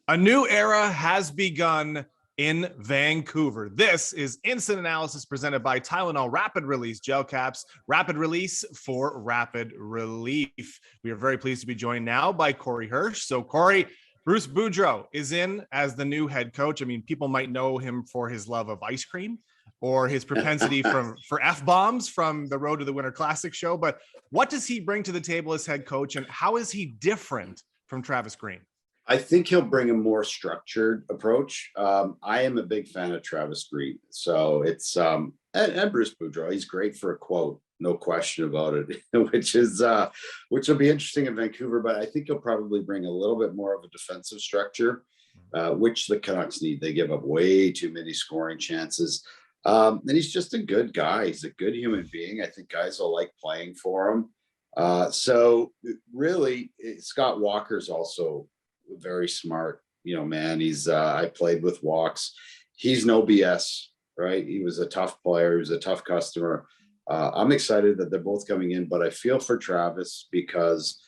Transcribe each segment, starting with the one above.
A new era has begun in Vancouver. This is Instant Analysis presented by Tylenol Rapid Release Gel Caps. Rapid Release for rapid relief. We are very pleased to be joined now by Corey Hirsch. So, Corey, Bruce Boudreau is in as the new head coach. I mean, people might know him for his love of ice cream or his propensity for F-bombs from the Road to the Winter Classic show. But what does he bring to the table as head coach, and how is he different from Travis Green? I think he'll bring a more structured approach. I am a big fan of Travis Green. So it's and Bruce Boudreau. He's great for a quote, no question about it, which will be interesting in Vancouver, but I think he'll probably bring a little bit more of a defensive structure, which the Canucks need. They give up way too many scoring chances. And he's just a good guy. He's a good human being. I think guys will like playing for him. So really, Scott Walker's also very smart, man. He's I played with Walks. He's no BS, right? He was a tough player. He was a tough customer. I'm excited that they're both coming in, but I feel for Travis because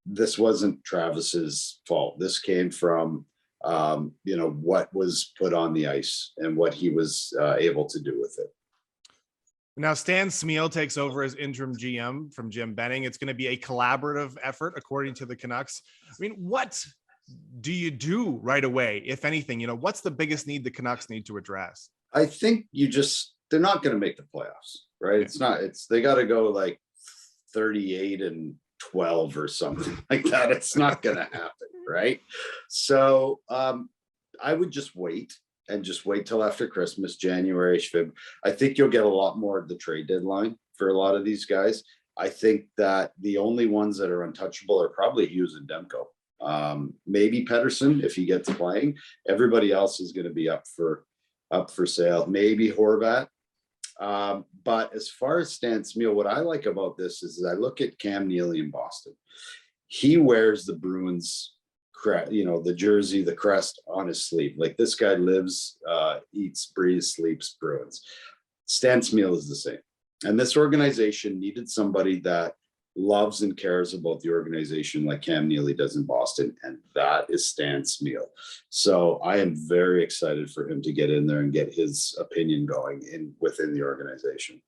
this wasn't Travis's fault. This came from what was put on the ice and what he was able to do with it. Now, Stan Smyl takes over as interim GM from Jim Benning. It's going to be a collaborative effort, according to the Canucks. I mean, what do you do right away, if anything? What's the biggest need the Canucks need to address? I think they're not going to make the playoffs, right? Okay. They got to go like 38-12 or something like that. It's not going to happen, right? So I would just wait till after Christmas, January, February. I think you'll get a lot more at the trade deadline for a lot of these guys. I think that the only ones that are untouchable are probably Hughes and Demko. Maybe Pettersson if he gets playing. Everybody else is going to be up for sale. Maybe Horvat. But as far as Stan Smyl, what I like about this is I look at Cam Neely in Boston. He wears the Bruins, the jersey, the crest on his sleeve. Like, this guy lives, eats, breathes, sleeps Bruins. Stan Smyl is the same. And this organization needed somebody that loves and cares about the organization like Cam Neely does in Boston, and that is Stan Smyl. So I am very excited for him to get in there and get his opinion going within the organization.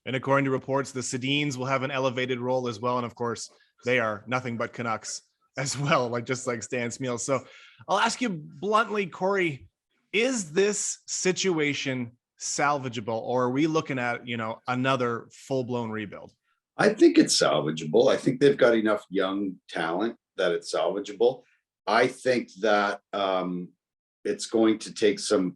And according to reports, the Sedins will have an elevated role as well. And of course, they are nothing but Canucks as well, just like Stan Smyl. So I'll ask you bluntly, Corey, is this situation salvageable, or are we looking at, another full-blown rebuild? I think it's salvageable. I think they've got enough young talent that it's salvageable. I think that it's going to take some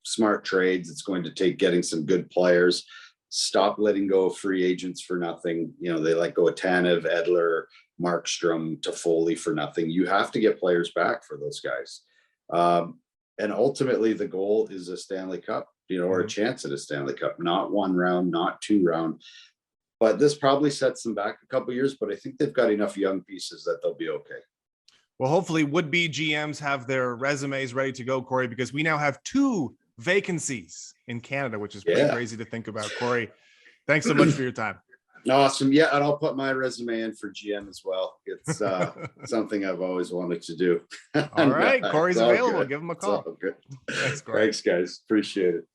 smart trades. It's going to take getting some good players. Stop letting go of free agents for nothing. They let go of Tanev, Edler, Markstrom, Toffoli for nothing. You have to get players back for those guys. And ultimately, the goal is a Stanley Cup, or a chance at a Stanley Cup, not one round, not two round. But this probably sets them back a couple of years, but I think they've got enough young pieces that they'll be okay. Well, hopefully would-be GMs have their resumes ready to go, Corey, because we now have 2 vacancies in Canada, which is pretty crazy to think about. Corey, thanks so much for your time. Awesome. Yeah, and I'll put my resume in for GM as well. It's something I've always wanted to do. All right, Corey's available. Give him a call. Thanks, guys. Appreciate it.